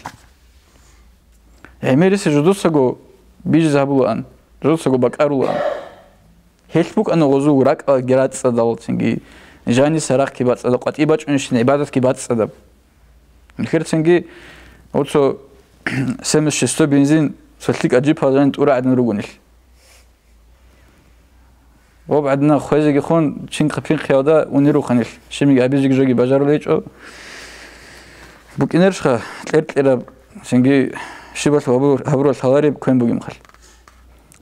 هميرس جدود سجو بيج زابولان جدود سجو بكارولان هيش بوك أنا غزو راك جرات صدال تنجي جاني سراق كبات صدق قطيبات ونشين عبادة كبات صدق الخير تنجي أوتو سمش شستو بنزين سلتك أجيب هذا تورا عدنا روجونيل وبعدنا خوازي خون تشين خفين خيادا ونيرو خنيل شمي عبيزك جوجي بجارو ليش أو بوك إنرشخا تلر سنجي شبات هبرو الثوارب كوين بوجي مخل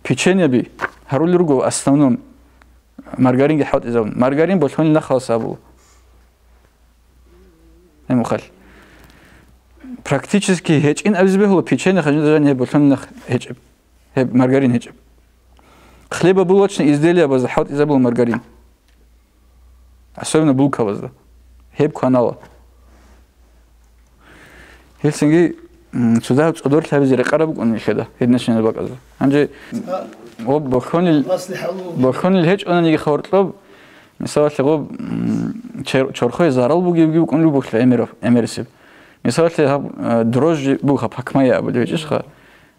بيتشينيا بي هرول رجو أستنون مارغارين جحوت إزون مارغارين بولهون نخلص أبو هم مخل практически هيج إن أبز به هو بيتشينيا خجين دجان هي بولهون نخ هيج هي مارغارين هيج خليبة بولوتشن إزداليا بز حوت إزابو مارغارين عصوبنا بولكا بز هيب كانالا هيلسنجي سوداء تصدر تلفزيون رقابة بقول كده هيدناش نبغى كذا هنجي هو بخون الهيج أنا نيجي خورطلب مثال شغوب شرخوي زارال بوجي بقول له بخل أميرسيب مثال شغوب دروج بوخا بحكمية أبو ديجيش خا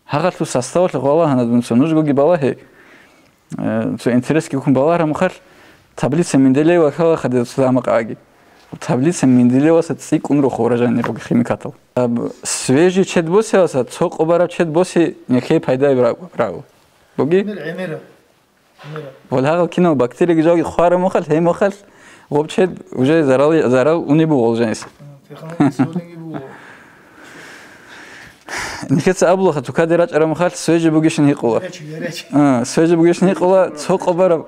هغلط ساستوال والله أنا دون سنوج بوجي بالله سو إنترس كي يكون بالله مخر تبليس من دليل وخلا خدت سلام قاعد таблица Менделеева цикун рухоражани роги химикатал. Свежий чедбоси аса цоқ обара чедбоси нехе пайда брау. Боги? والهاغ كنا بكتيريا جاي خوار مخل هي مخل غوبشت وجاي زرال ونبو والجنس نكت أبلغ تكادرات على مخل سويج بوجيش نهيقوا سويج بوجيش نهيقوا سوق برا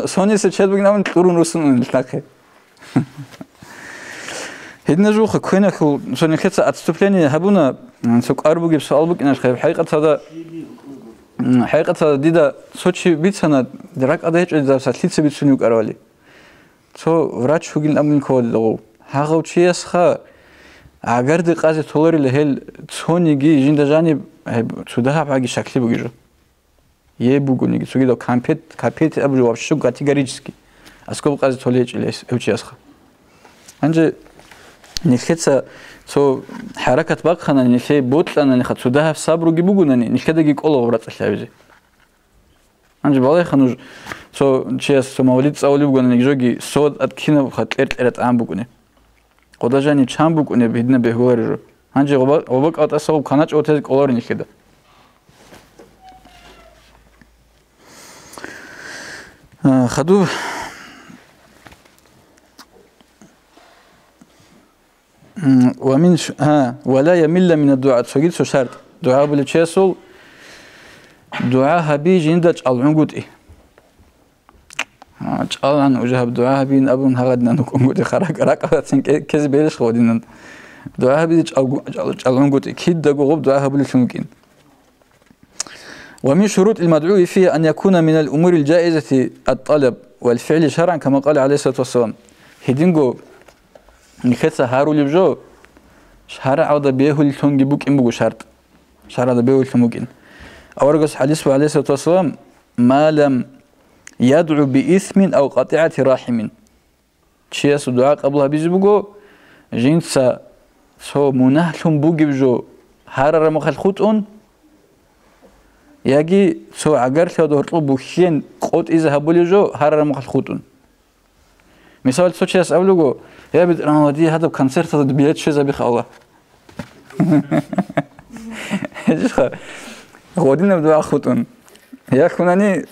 سوني سشيد بقينا من تورون رسون نتلاقي هدنا جوخ كوينا خو سوني نكت أتستفلني هبونا سوق أربوجي بسؤال بقينا شخير حقيقة ديدا سوتشي بيتسانا دراك أدهش إذا ساتليتس بيتسونيو كارولي سو врач хугин амин кодло хагав чиес ха агар ди qazi толори лехел цониги жиндажани суда хаги шакли бугижо е бугуниги сугидо капет абжу вообще категорически аскоб qazi толеч лес эвчиес ха анже нихеца so حركة بقخنا نشي بوتلنا نخد سودها في صبر وجيبوجونني نشكده جي كله ورات الشعبي أنج بالله خنوج so شيء مولد سأولي بقولنا نيجي صود أتكينا بخات إرت عام بقولنا قدا جاني شام بقولنا بيدنا بهوارجو أنج وبق أتصل كانت أوتز كولار نشكده خدو ومن ولا يمل من الدعاء سجيد سو شرط دعاء بالتشاسل دعاء هبي جندج العنقود جالان وجه دعاء بين ابن هغدنا نكون خرق رقاتن كز بيلش خودين دعاء هبي العنقود كيد دغوب دعاء بالشمكين ومن شروط المدعو فيه ان يكون من الامور الجائزه الطلب والفعل شرعا كما قال عليه الصلاه والسلام هيدينغو نخسة هارو لبجو شهر عوض بيهول تونجي بوك إن بوجو شرط شهر عوض بيهول تموكين أورجس حديث عليه الصلاة والسلام ما لم يدعو بإثم أو قطيعة رحم شيء دعاء قبلها بيزبوجو جنسا سو منهلهم بوجي بجو هارر مخل خوتون يجي سو عجر ثلاثة هرطو بوخين قط إذا هبولي جو هارر مخل خوتون مثال سو شيء أقوله يا بد أنا ودي هذا كونسرت هذا بيلات شيء زبيخ الله إيش خا ودينا بدو أخوتون يا كوناني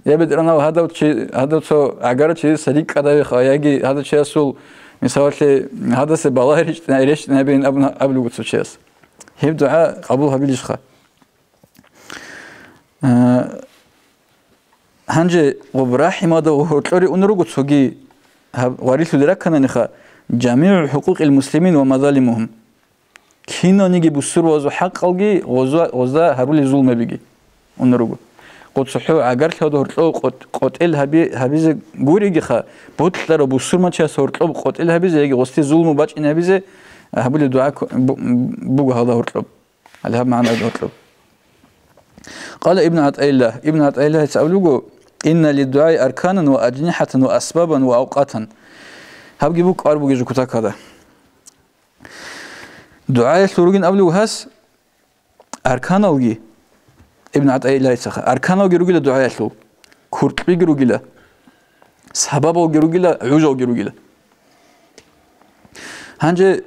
يا بد أنا هذا شيء هذا سو أجر شيء سريك كذا بخا يجي هذا شيء سول مثال هذا سبالله ريش نبين أبلو قصة شيء هي بدعاء قبولها بيلش خا هنجي وبراحي ماذا وهتلوري أنرجو تسوقي وارث دركنا نخا جميع حقوق المسلمين ومظالمهم كينا نيجي بسر وزو حق الجي وزا هرول ظلم بيجي أنرجو قد صحوا عجرت هذا هرتلو قتل هبيز جوري خا بطلر بسر ما تشاس هرتلو قتل هبيز يجي وستي ظلم باش إن هبيز هبول الدعاء بوج هذا هرتلو هذا معنى هرتلو قال ابن عطاء الله يسألوه إن للدعاء أركانا وأجنحة وأسبابا وأوقاتا هبجي بوك أربو جيجو كتاك هذا دعاء سلوغين أبلو هاس أركان أوجي ابن عطاء الله يسخ أركان أوجي رجلا دعاء سلو كرت بيجي رجلا سبب أوجي رجلا عوج أوجي رجلا هنجي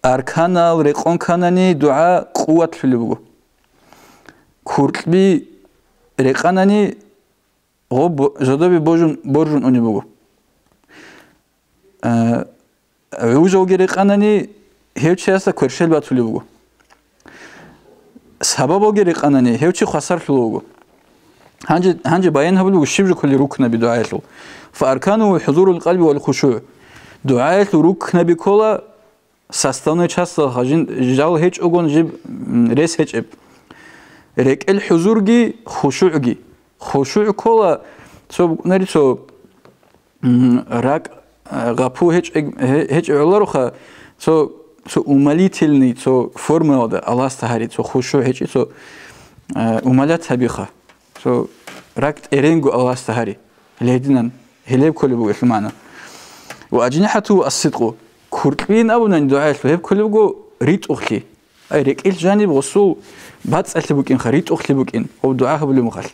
أركان الرقون كانني دعاء قوة في اللي كرت بي رقانني غب جدابي برجون أني بقول عوجو جريق أنني هيوتشي هسا كرشل باتولي بقول سببو جريق أنني هيوتشي خسر فلوجو هنجي باين هبلو الشبج كل ركن بدعاء فأركانه حضور القلب والخشوع دعاء ركن بكلا سستانو چاست خاجين جال هيج أقول جيب ريس هيج رك الحضور جي خشوع جي خشوع كلا سو نري سو راك غابو هيج علروخا سو أماليتلني سو فورمة هذا الله استهاري سو خشوع هيج سو أمالات هبيخا سو راك إرينجو الله استهاري لهدينا هليب كل بقول المعنى وأجنحته الصدق كربين أبونا ندعي هليب كل بقول ريت أخلي أي رك الجانب وصو بعد سألت بوكين خريط أخلي بوكين أو دعاء بلو مخال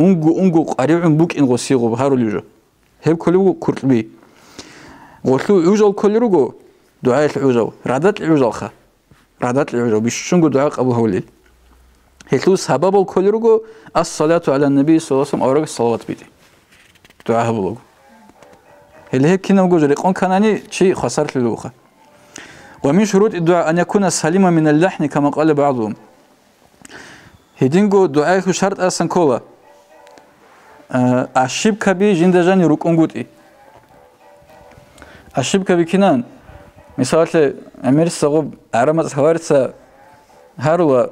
أنجو قريب بوكين غسيغو بهارو ليجو هليب كل بقول كربي غلو عجل كل رجو دعاء العجل ردت العجل خا ردت العجل بيشونجو دعاء قبول هوليل هلو سبب الكل رجو الصلاة على النبي صلى الله عليه وسلم أورق الصلوات بيدي دعاء بلوغ هل هيك كنا نقول رقم كانني شيء خسرت للوخة ومن شروط الدعاء أن يكون سليما من اللحن كما قال بعضهم هدينجو دعاء شرط أصلا كولا أشيب كبي جندجاني ركون قوتي أشيب كبي كنان مثال أمير الصغب عرمت خوارتسا هاروا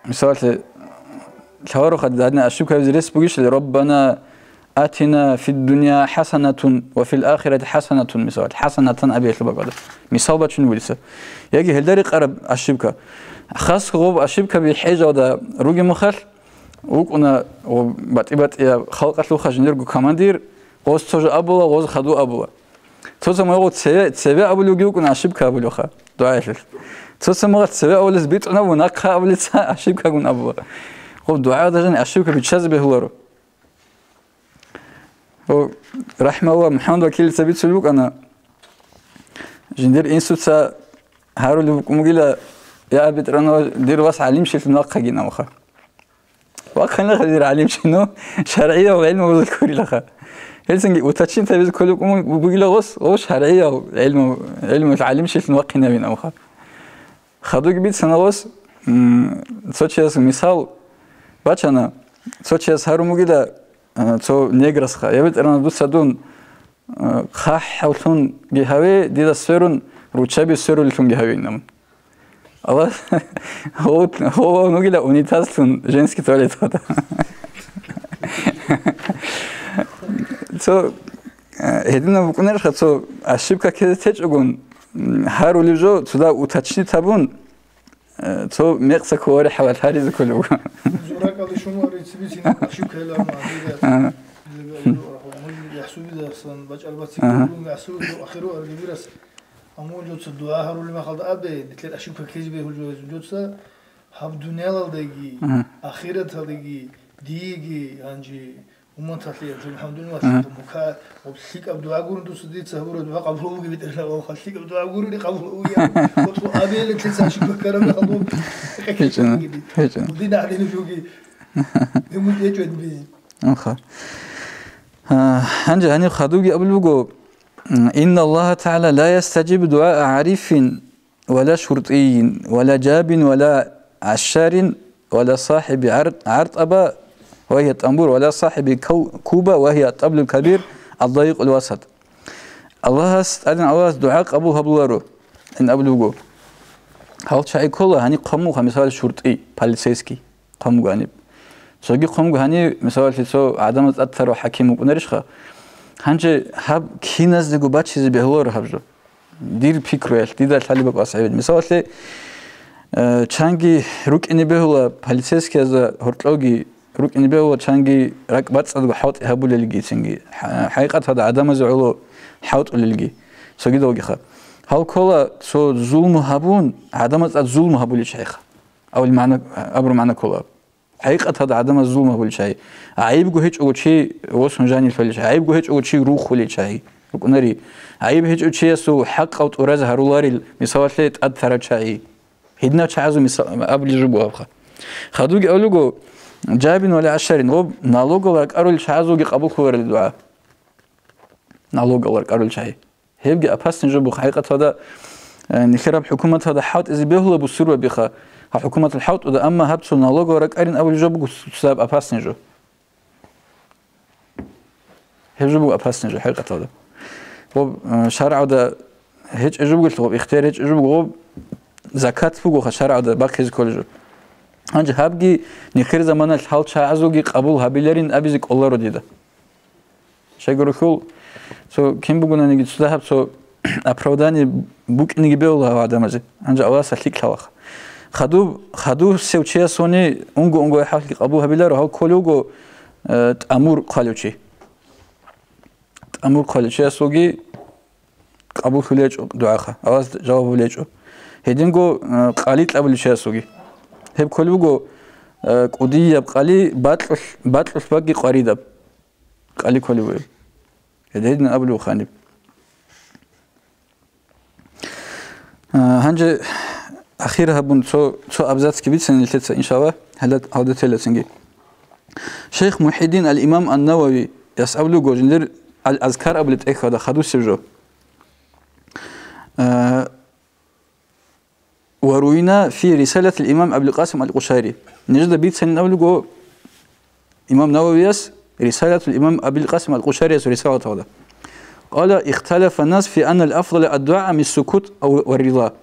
مثال شهارو خد دادنا أشيب كبي زريس بقيش ربنا آتنا في الدنيا حسنة وفي الآخرة حسنة مثال حسنة أبي يطلب مثال بتشنو ولسه يجي هالداري قرب أشيبك خاص غوب أشيبك بحاجة وده روجي مخل وكنا وبتبت يا خلقت له خجنيرجو كماندير غوز توج أبوه غوز خدو أبوه توصل ما يقول تسوي أبو لوجيو كنا أشيبك أبو لوخا دعاء توصل ما تسوي أول زبيت أنا وناقها أول لسه أشيبك كون أبوه غوب دعاء ده جن أشيبك بتشاز بهولارو ورحمة الله محمد وكيل سبيت سلوك أنا جندير إنسوتسا هارو اللي بقومجيلا يا أبي ترى دير واس عليم شيء في ناقة جينا مخا وأخينا خدير عليم شنو شرعية وعلم وذكوري لخا هلسنجي وتشين تبي كلكم بقومجيلا غص شرعية وعلم وتعلم شيء في ناقة نبينا مخا خدوك بيت سنة غص سوتشياس مثال باتشنا سوتشياس هارو مجيلا تو نيجرس خا يبت أنا دوس سدون خا حوتون جهوي ديدا سيرون روتشابي سيرول تون جهوي نام الله هو نقول أونيتاز تون جنسكي تواليت هذا تو هدينا بكونر خا تو أشيبكا كده تجون هارو ليجو تدا وتشني تابون تو مقصة كواري حوالي هاري كله زورك على شو ما ريت سبيتين أشوف هلا ما يحسوب ده أصلا بج البتي كلهم يحسوب آخره أرجبيرس أمون جوتس الدعاء هرول ما خلد أبي نتلت أشوف كيس به جوتس هم دنيا لديجي آخرة لديجي ديجي عنجي ومن تطلع الحمد لله مكا وبسيك أبدو عقول دوس ديت سهور دعاء قبله وجبت إلى وخليك أبدو عقول دي قبله ويا وتو أبي اللي تلسع شو بكرم خلوه هيجنا ودينا علينا شوقي يوم يجود بي أخا هنجي هني خدوجي قبل وجو إن الله تعالى لا يستجيب دعاء عارف ولا شرطي ولا جاب ولا عشار ولا صاحب عرطبة وهي التنبور ولا صاحب كوبة وهي الطبل الكبير الضيق الوسط الله استأذن الله دعاء أبو هبلارو إن أبلوجو هل شيء كله هني قاموا مثال شرطي بالسيسكي قاموا جانب سوقي قاموا هني مثال في سو عدم الأثر وحكيم وبنرشخه هنجي هب كي نزدگو بچیزی بهلار هبجو دیر فکر دیدار طالب قاسعید مثلا چنگی روک اینی بهلا پلیسیسکی از هرتلوگی روک اینی بهلا چنگی رکبت صدق حوت هبول للگی چنگی حقیقت هذا عدم زعلو حوت للگی سوگی دوگی خا هل كلا سو ظلم هبون عدم الظلم هبول شيخ أو المعنى أبر معنى كلا حقيقة هذا عدم الظلم هبول شيء عيب جو هيج أو شيء وصل جاني الفلش عيب جو هيج أو شيء روح ولا شيء كناري عيب هيج أو شيء سو حق أو تورز هرولاري مثالات أدثر شيء هدنا شعزو مثال قبل جبوا أبخا خدوج أقولوا جو جابين ولا عشرين غب نالوج لك أرول شعزو جي قبول خور الدعاء نالوج لك أرول شيء هيبقى أبحث نجيبه حقيقة هذا نخرب حكومة هذا حوت إذا بيهلا بسرعة بخا حكومة الحوت وده أما هبتو نالوج ورك أرين أول جبه سبب أبحث نجو هجبه أبحث نجو حقيقة هذا وشرع ده هج أجيبه قلت غب اختيار هج أجيبه غب زكاة فوق شرع ده باقي كل جو هنج هبقي نخير زمان الحوت شعزوجي قبول هبيلرين أبيزك الله رديده شيء قرقول سو كم بقولنا نيجي تسلها بسو أبروداني بوك نيجي بيولا هذا مزه هنجا الله سليك خلاص خدو سوتشيا سوني أنجو يحاول قبولها بيلر هاو كلوجو أمور قالوشي أمور قالوشي سوجي قبول خليج دعاء أواز جواب خليج هيدينجو قاليت قبل شيء سوجي هب كلوجو قدية قالي باتلش باقي قريدة قالي كلوجو هدينا أبلو خانب هنجي أخيرا هبون تو أبزات كبير سنة إن شاء الله هذا تلاتنجي شيخ محي الدين الإمام النووي يسألو جوجندر الأذكار قبل هذا خدو سرجو وروينا في رسالة الإمام أبو القاسم القشيري نجد بيت سنة أولو جو إمام نووي رسالة الإمام أبو القاسم القشيري رسالة هذا قال اختلف الناس في أن الأفضل الدعاء من السكوت أو الرضا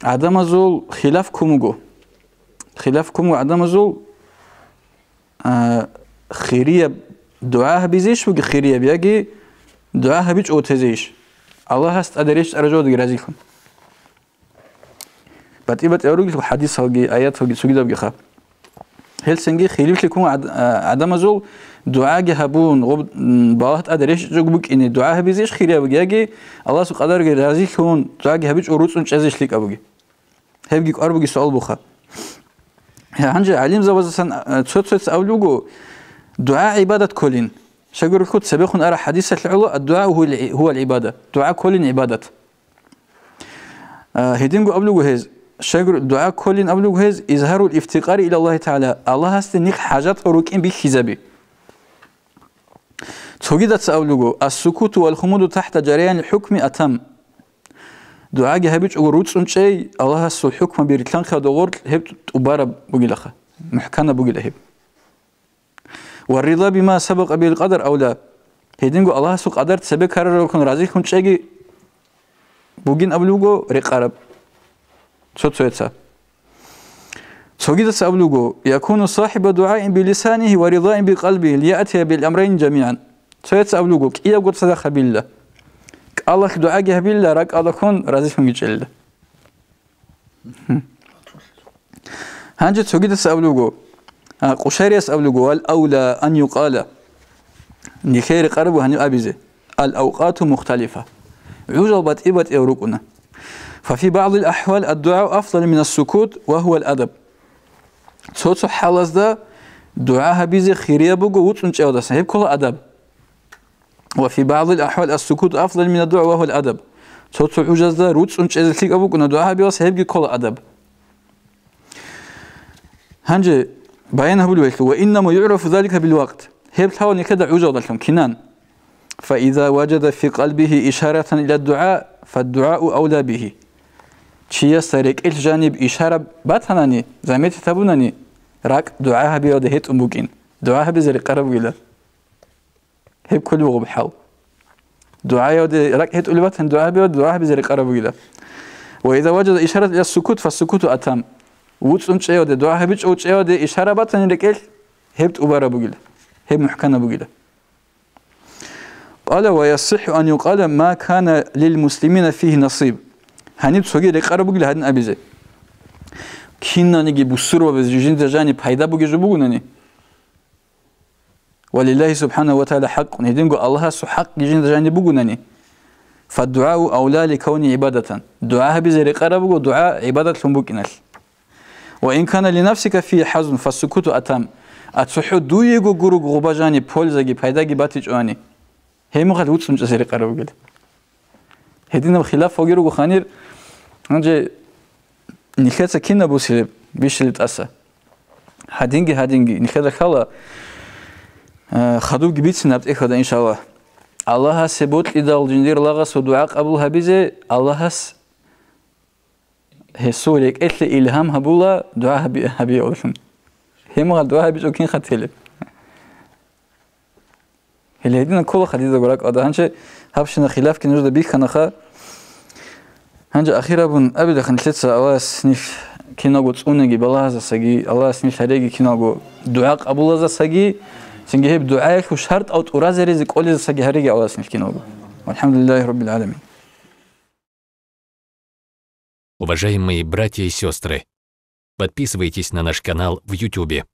عدم زول خلافكم وعدم زول خيرية دعاء بيزيش وخيرية خيرية بيجي دعاء بيج أو تزيش الله هست أدريش أرجو دقرازيكم بات أروج حديث هاجي آيات هاجي سجدة بيخا هل سنجي خليف لكم عدم زول دعاء جهبون غب باهت أدريش جوجبك إن دعاء بيزيش خيرية بيجي الله سبحانه قدر جرازيكم دعاء جهبيج أروج ونشازيش لك أبوجي هبجي أربوجي سؤال بخا هنجي عليم زوجة تصوت أولوجو دعاء عبادة كلين شجر الكت سبيخون أرى حديثة العلو الدعاء هو العبادة دعاء كلين عبادة هيدينجو أبلغ هز شجر الدعاء كلين أبلغ هز إظهار الافتقار إلى الله تعالى الله هستنيك حاجات روكين بحسابه توجدت أبلغ السكوت والخمود تحت جريان الحكم أتم دعاء جهبيج وروتس شيء الله هسه الحكم بيرتلان خدور هبت أبارب بقيلخه محكمة بقيله والرضا بما سبق بالقدر أو لا هيدينجو الله سو قدرت سبق كرر يكون راضي كنت شيء بوجين أبلغو رقارب سوتسا سوجدت أبلغو يكون صاحب دعاء بلسانه ورضاء بقلبه ليأتي بالأمرين جميعا سويت أبلغو إذا قلت صدق بالله الله دعاء بالله راك الله كون راضي كن يجعله هنجت سوجدت أبلغو قشيري أبلغو الأولى أن يقال نخير قرب وهني أبيزه الأوقات مختلفة عجبت إبت أوروكنا ففي بعض الأحوال الدعاء أفضل من السكوت وهو الأدب صوت حالز ده دعاء بيزي خيرية بقو وتنش أو دسنا هيب كل أدب وفي بعض الأحوال السكوت أفضل من الدعاء وهو الأدب صوت حجز ده وتنش أزلك أبوكنا دعاء بيوس هيب كل أدب هنجي بيانه بالوقت وإنما يعرف ذلك بالوقت هيب تحاول كده عجوز لكم كنان فإذا وجد في قلبه إشارة إلى الدعاء فالدعاء أولى به شيء سريك الجانب إشارة باتناني زميت تبونني راك دعاء بيوده هيت أمبوكين دعاء بزري قرب إلى هيب كل وغب حال دعاء يوده راك هيت أولباتن دعاء بيوده دعاء بزري قرب إلى وإذا وجد إشارة إلى السكوت فالسكوت أتم وتسمع يوده دعاء بيج أو يوده إشارة باتناني لك هيب أبارة بقيلة هيب محكمة بقيلة قال ويصح أن يقال ما كان للمسلمين فيه نصيب هنيب سوغي لقرب بقيل هادن أبيزي كينا نجي بسر وبزجين تجاني بحيدا بقي جبوغنني ولله سبحانه وتعالى حق هيدين قال الله سو حق جين تجاني بقونني فالدعاء أولى لكون عبادة دعاء بزي لقرب ودعاء عبادة لنبوكنال وإن كان لنفسك فيه حزن فالسكوت أتم أتسحو دويقو قروق غباجاني بولزاقي بحيداقي باتج آني هي مغاد وتسمج أسيري قرب قد هدينا بخلاف فوقيرو وخانير هنجي نخيطة كينا بوسيلي بيشلي تأسى هادينجي نخيطة خالا خدوب جبيت سنبت إخوة إن شاء الله الله سبوت إذا الجندير لغس ودعاء قبلها بيزي الله هسوليك إتلي إلهام هبولا دعاء هبي أولهم هي مغاد دعاء هبي جوكين خاتيلي اللي هدينا كل خديدة قراك أدا هنش هبشنا خلاف كنوج دبيك خناخا هنج أخيرا بن أبدا خنشلتسا أواس نيف كيناغو تسونجي بالله زسجي الله سنيف هريجي كيناغو دعاء قبول زسجي سنجي هب دعاءك وشرط أو تورز رزق أول زسجي هريجي أواس نيف كيناغو والحمد لله رب العالمين. Уважаемые братья и сестры, подписывайтесь на наш канал в YouTube.